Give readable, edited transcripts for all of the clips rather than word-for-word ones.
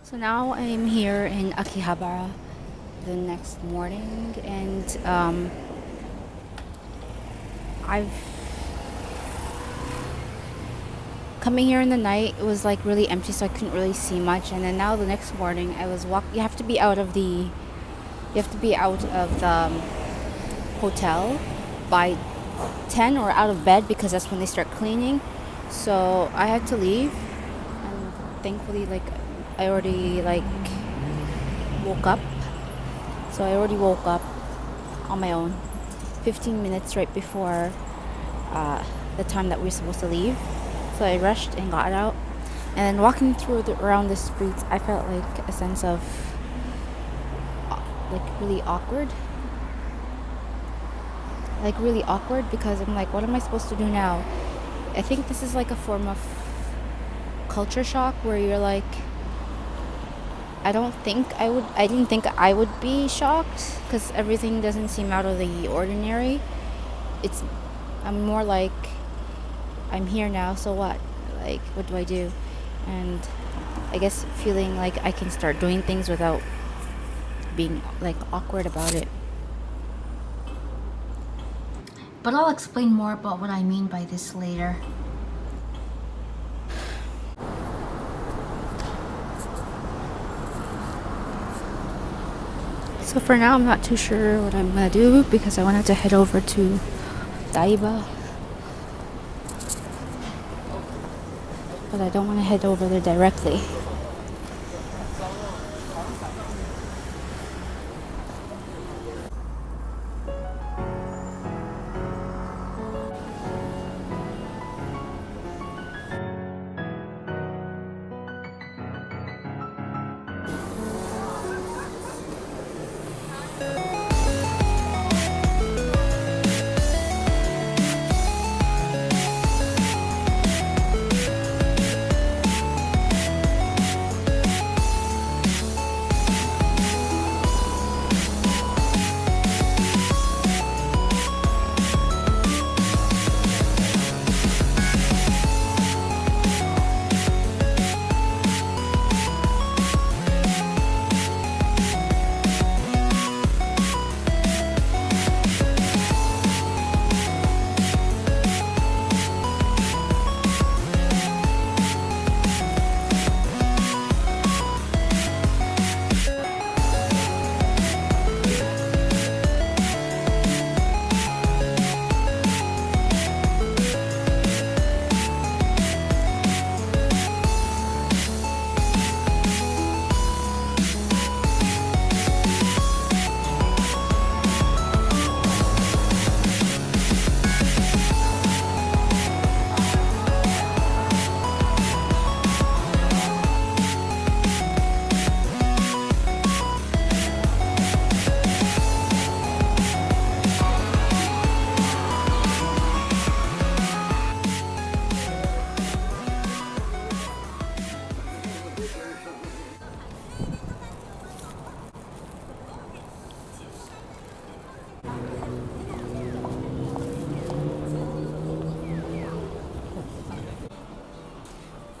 So now I'm here in Akihabara the next morning, and I've coming here in the night. It was like really empty, so I couldn't really see much. And then now the next morning, I was You have to be out of the hotel by 10 or out of bed because that's when they start cleaning. So I had to leave, and thankfully, I already woke up. So I already woke up on my own 15 minutes right before the time that we were supposed to leave. So I rushed and got out. And then walking around the streets, I felt like a sense of really awkward. Really awkward because I'm like, what am I supposed to do now? I think this is like a form of culture shock where you're like, I didn't think I would be shocked because everything doesn't seem out of the ordinary. I'm more like, I'm here now, so what? What do I do? And I guess feeling like I can start doing things without being awkward about it. But I'll explain more about what I mean by this later. So for now, I'm not too sure what I'm gonna do because I wanted to head over to Odaiba, but I don't want to head over there directly.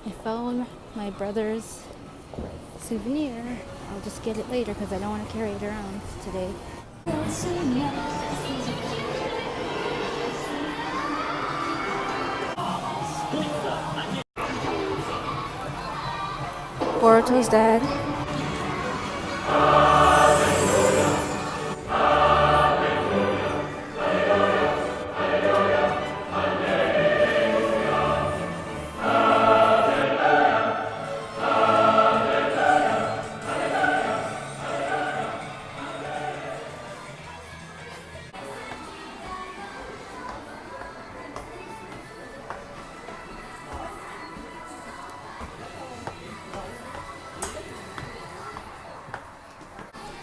I found my brother's souvenir. I'll just get it later because I don't want to carry it around today. Boruto's dad.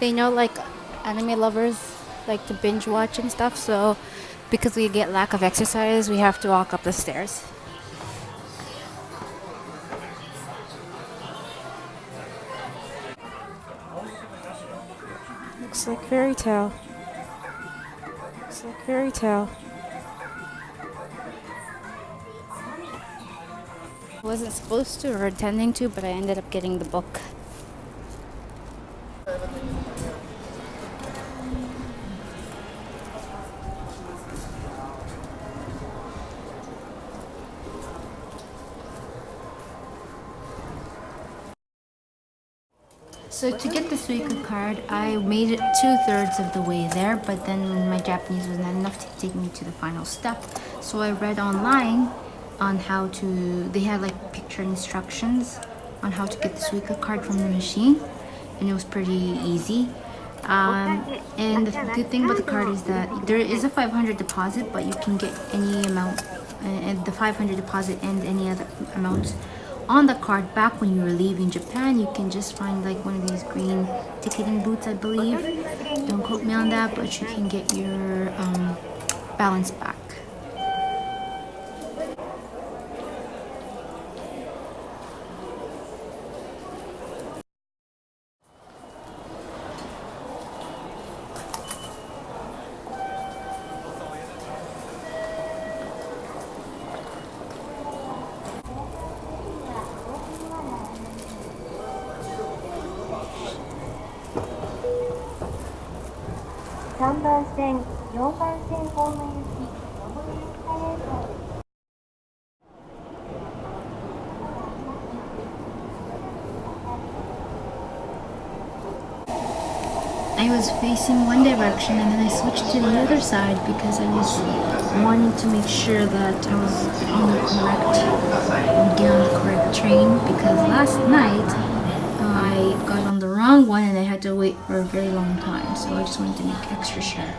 They know anime lovers like to binge watch and stuff, so because we get lack of exercise, we have to walk up the stairs. Looks like fairy tale. Looks like fairy tale. I wasn't supposed to or intending to, but I ended up getting the book. So to get the Suica card, I made it 2/3 of the way there, but then my Japanese was not enough to take me to the final step. So I read online on how to, they had like picture instructions on how to get the Suica card from the machine, and it was pretty easy. And the good thing about the card is that there is a 500 deposit, but you can get any amount, and the 500 deposit and any other amount on the card back when you were leaving Japan. You can just find like one of these green ticketing booths, I believe. Don't quote me on that, but you can get your balance back. I was facing one direction and then I switched to the other side because I was wanting to make sure that I was on the correct, get on the correct train, because last night I got on the wrong one and I had to wait for a very long time, so I just wanted to make extra sure.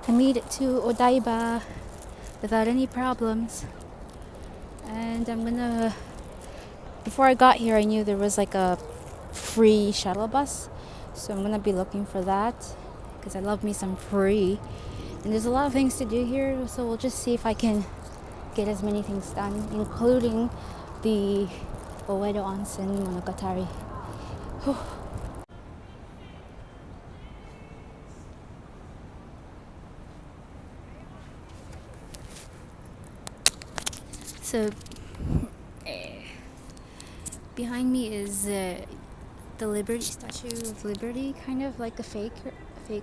I made it to Odaiba without any problems, and before I got here I knew there was like a free shuttle bus, so I'm gonna be looking for that because I love me some free, and there's a lot of things to do here, so we'll just see if I can get as many things done, including the Oedo Onsen Monogatari. Whew. So behind me is the Liberty Statue of Liberty, kind of like a fake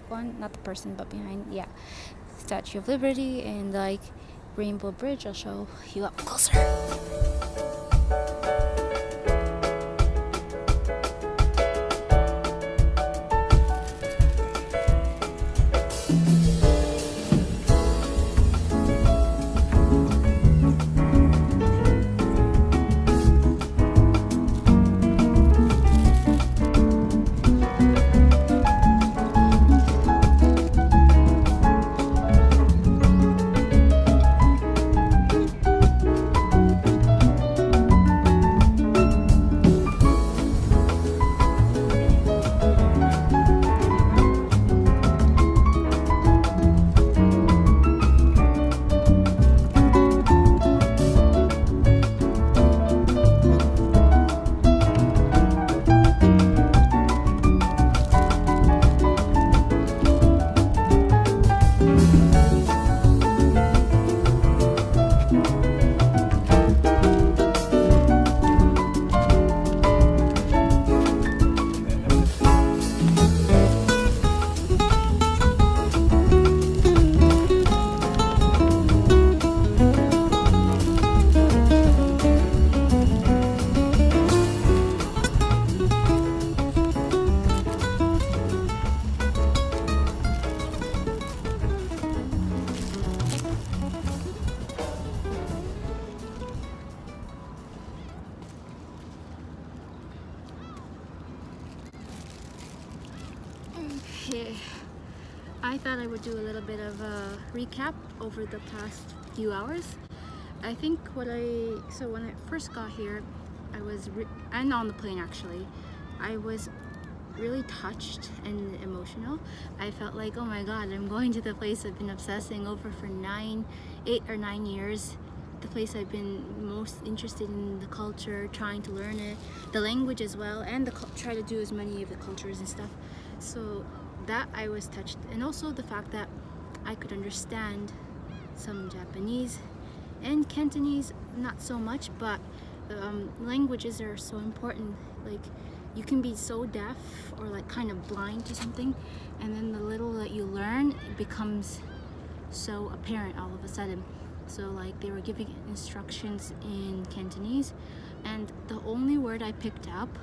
one, not the person, but behind, yeah, Statue of Liberty, and like Rainbow Bridge. I'll show you up closer. Okay, I thought I would do a little bit of a recap over the past few hours. I think when I first got here, and on the plane actually, I was really touched and emotional. I felt like, oh my god, I'm going to the place I've been obsessing over for 8 or 9 years. The place I've been most interested in, the culture, trying to learn it, the language as well, and try to do as many of the cultures and stuff. So that I was touched, and also the fact that I could understand some Japanese and Cantonese, not so much, but languages are so important. Like, you can be so deaf or like kind of blind to something, and then the little that you learn, it becomes so apparent all of a sudden. So like, they were giving instructions in Cantonese, and the only word I picked up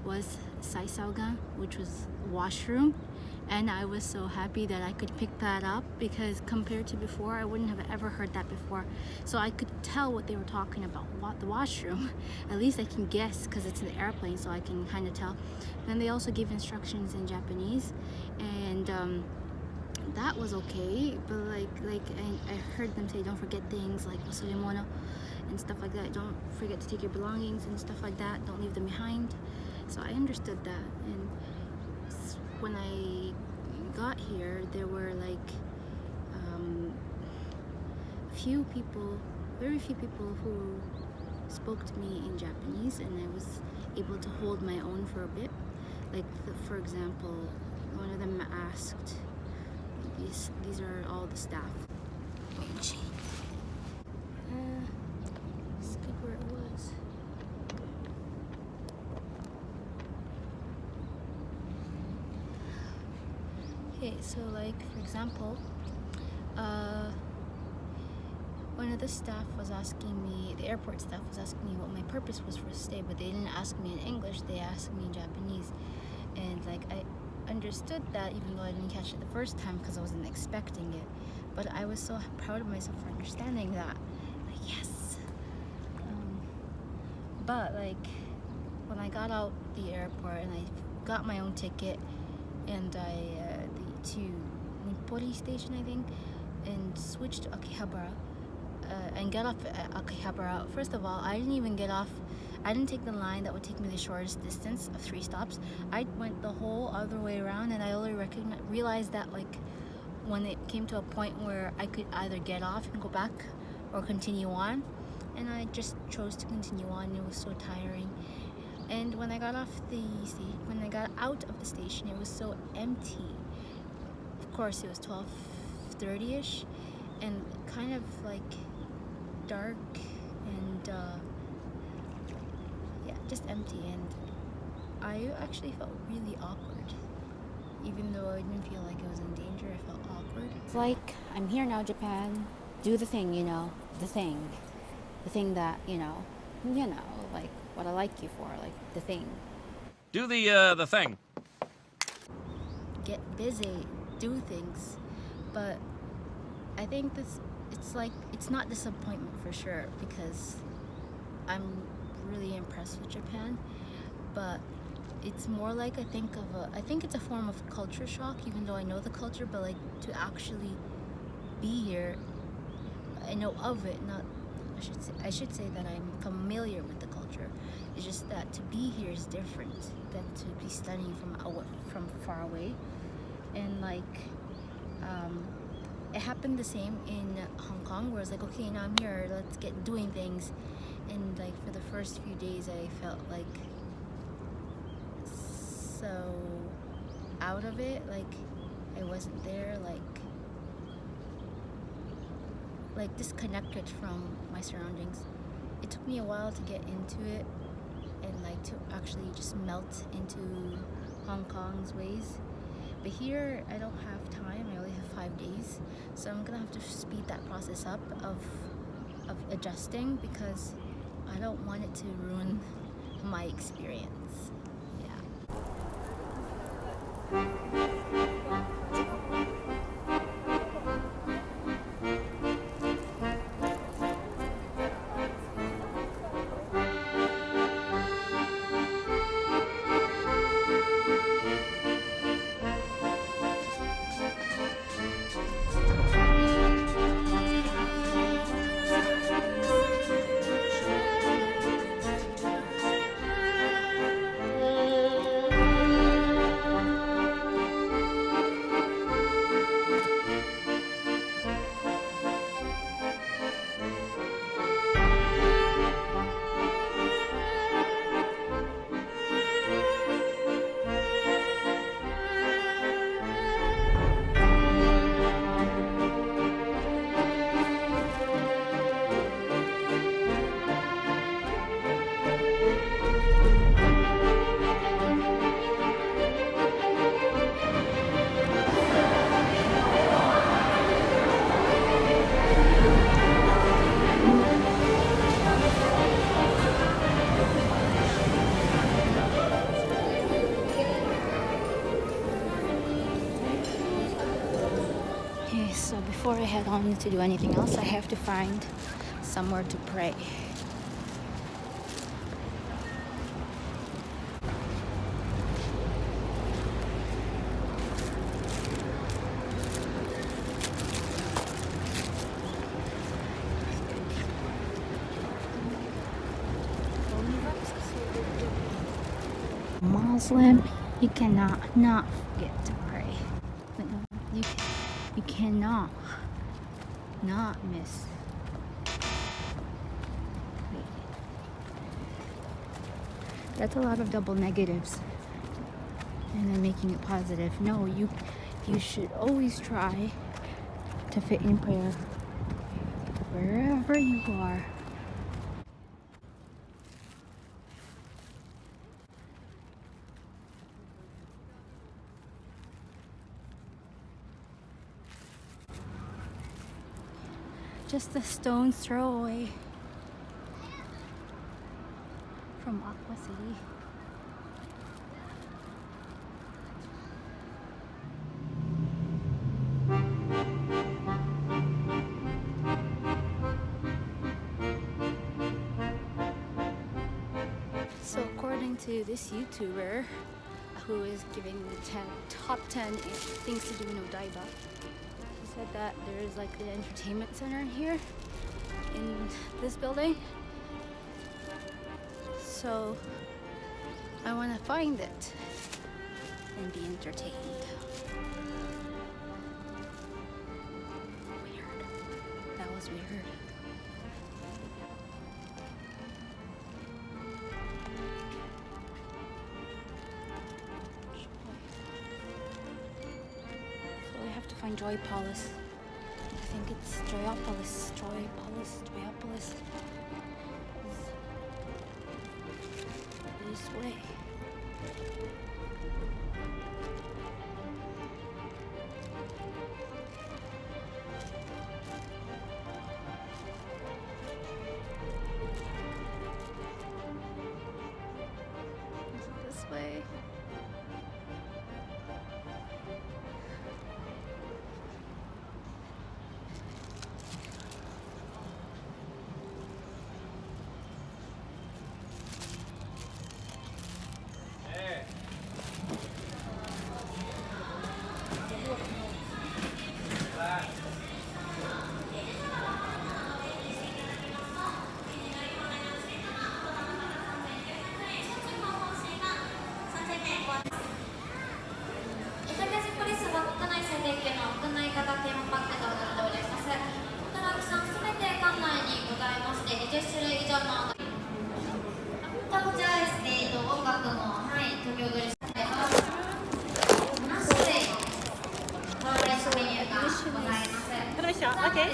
was Saisaogan, which was washroom, and I was so happy that I could pick that up, because compared to before, I wouldn't have ever heard that before. So I could tell what they were talking about, the washroom. At least I can guess, because it's in the airplane, so I can kind of tell. Then they also give instructions in Japanese, and that was okay, but I heard them say, don't forget things like wasoremono and stuff like that. Don't forget to take your belongings and stuff like that. Don't leave them behind. So I understood that, and when I got here, there were like very few people who spoke to me in Japanese, and I was able to hold my own for a bit. Like, for example, one of them asked, these are all the staff. Skip where it was. Okay, so like, for example, one of the staff was asking me, the airport staff was asking me what my purpose was for stay, but they didn't ask me in English, they asked me in Japanese. And like, I understood that, even though I didn't catch it the first time because I wasn't expecting it. But I was so proud of myself for understanding that. Like, yes! But like, when I got out the airport and I got my own ticket, and to Nippori station, I think, and switched to Akihabara, and got off at Akihabara. First of all, I didn't take the line that would take me the shortest distance of 3 stops. I went the whole other way around, and I only realized that like when it came to a point where I could either get off and go back or continue on, and I just chose to continue on. It was so tiring. And when I got out of the station, it was so empty. Of course, it was 12:30ish, and kind of like dark, and yeah, just empty. And I actually felt really awkward, even though I didn't feel like I was in danger. I felt awkward. It's like, I'm here now, Japan. do the thing, the thing that, like what I like you for, like the thing. Do the thing. Get busy, do things. But I think it's not disappointment for sure, because I'm really impressed with Japan, but it's more like I think it's a form of culture shock, even though I know the culture, but like to actually be here, I know of it, not I should say that I'm familiar with the culture. It's just that to be here is different than to be studying from far away. And like it happened the same in Hong Kong, where it's like, okay, now I'm here, let's get doing things. And like for the first few days I felt like so out of it, like I wasn't there, like disconnected from my surroundings. It took me a while to get into it and like to actually just melt into Hong Kong's ways. But here I don't have time, I only have 5 days, so I'm gonna have to speed that process up of adjusting, because I don't want it to ruin my experience. Yeah. Okay, so before I head on to do anything else, I have to find somewhere to pray. Muslim, you cannot not forget to pray. But no, you cannot not miss. Wait. That's a lot of double negatives, and then making it positive. No, you should always try to fit in prayer wherever you are. Just a stone's throw away from Aqua City. So according to this YouTuber who is giving the top 10 things to do in Odaiba, he said that there is like an entertainment center here in this building. So I want to find it and be entertained. Weird. That was weird. So we have to find Joy Palace. I think it's Joyopolis. Joyopolis. This way. way. Okay.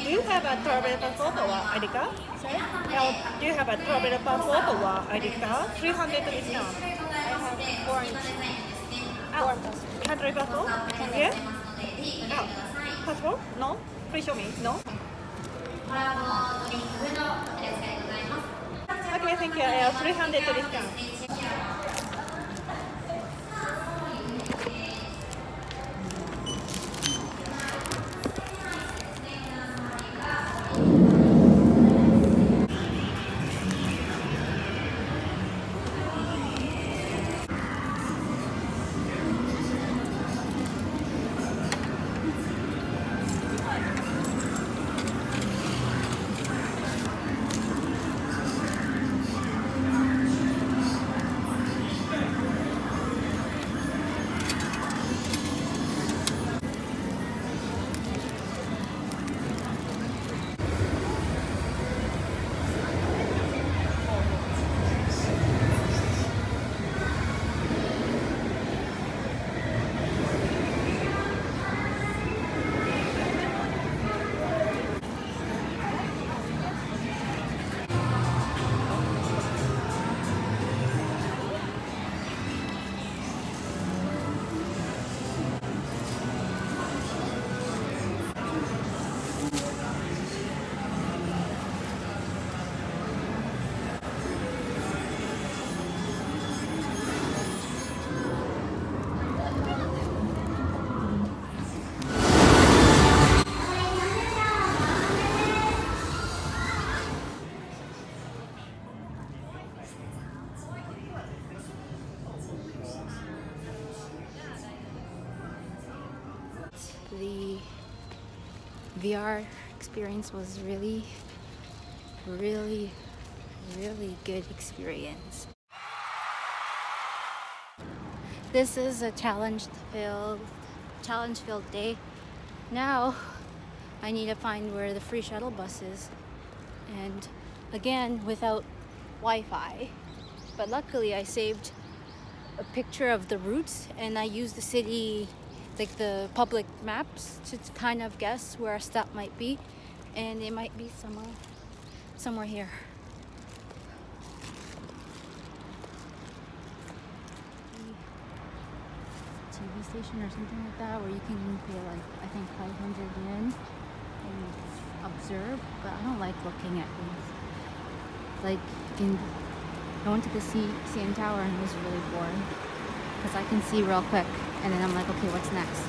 Do you have a travel passport or ID card? Sorry? Do you have a travel passport or ID card? 300 discount. Foreign. Country passport? Yeah? Oh. Passport? No? Please show me. No? Okay, thank you. 300 discount. The VR experience was really good experience. This is a challenge-filled day. Now I need to find where the free shuttle bus is, and again without Wi-Fi. But luckily I saved a picture of the routes, and I used the city, like the public maps, to kind of guess where a stop might be, and it might be somewhere here. TV station or something like that, where you can pay like I think 500 yen and observe. But I don't like looking at things. Like I went to the CN Tower and it was really boring because I can see real quick, and then I'm like, okay, what's next?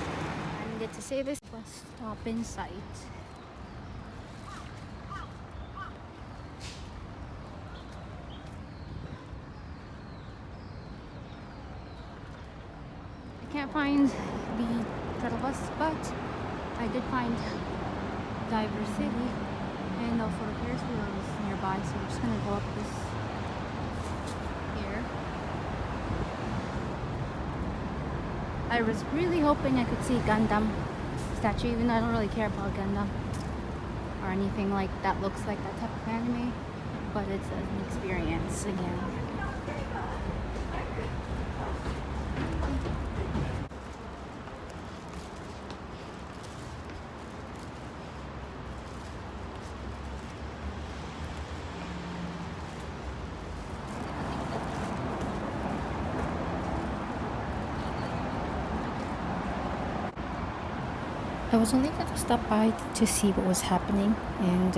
I needed to say this bus stop in sight. I can't find the shuttle bus, but I did find Diver City, and also the Ferris wheel is nearby, so we're just gonna go up this here. I was really hoping I could see Gundam statue, even though I don't really care about Gundam or anything like that looks like that type of anime, but it's an experience again. I was only going to stop by to see what was happening and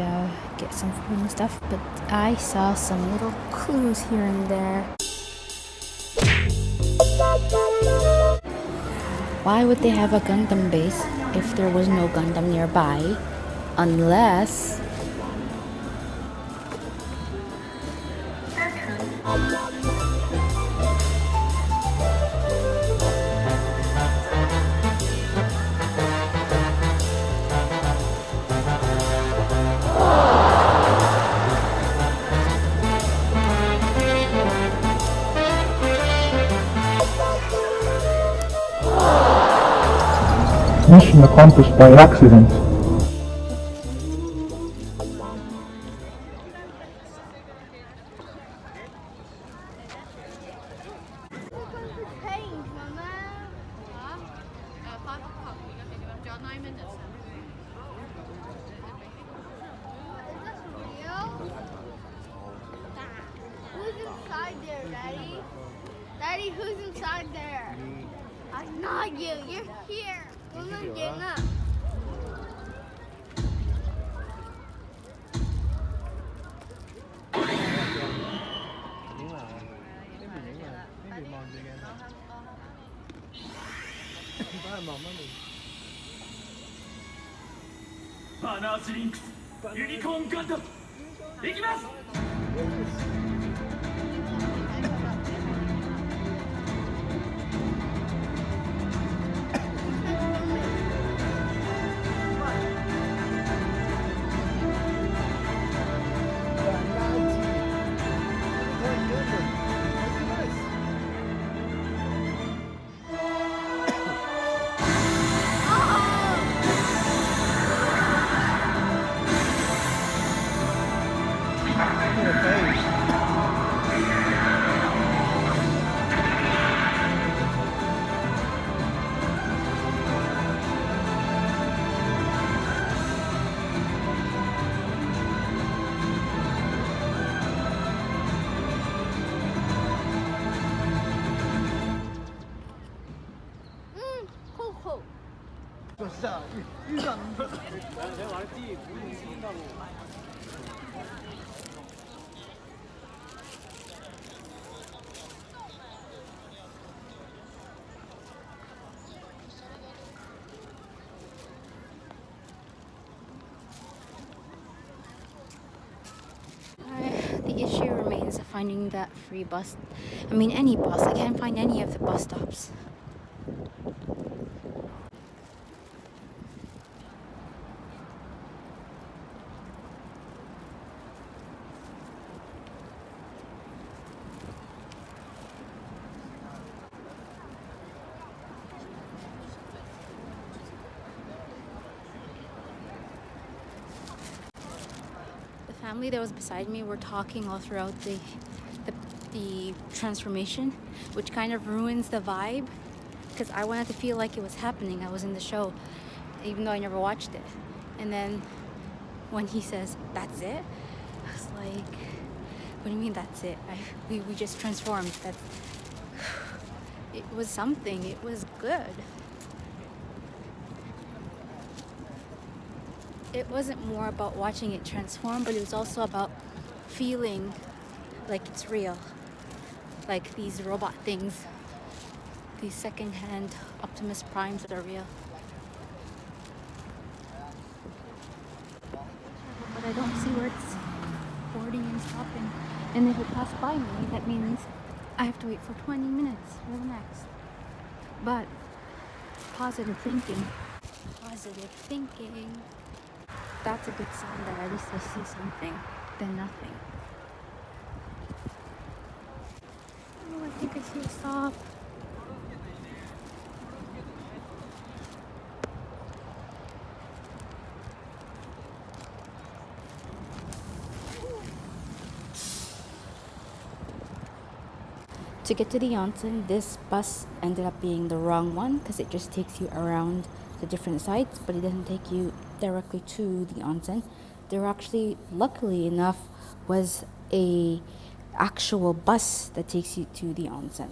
get some food and stuff, but I saw some little clues here and there. Why would they have a Gundam base if there was no Gundam nearby? Unless... Mission accomplished by accident. Who's inside there, Daddy? Daddy, who's inside there? I'm not you. You're here. Woman, you're not. The issue remains finding that free bus. I mean, any bus. I can't find any of the bus stops. The family that was beside me were talking all throughout the transformation, which kind of ruins the vibe because I wanted to feel like it was happening. I was in the show, even though I never watched it. And then when he says, "That's it," I was like, "What do you mean that's it? We just transformed." It was something. It was good. It wasn't more about watching it transform, but it was also about feeling like it's real. Like these robot things, these second-hand Optimus Primes that are real. But I don't see where it's boarding and stopping. And if it passed by me, that means I have to wait for 20 minutes for the next. But positive thinking. Positive thinking. That's a good sign that at least I see something than nothing. Oh, I think I see a stop. To get to the onsen, this bus ended up being the wrong one because it just takes you around the different sites, but it doesn't take you directly to the onsen. There actually, luckily enough, was a actual bus that takes you to the onsen.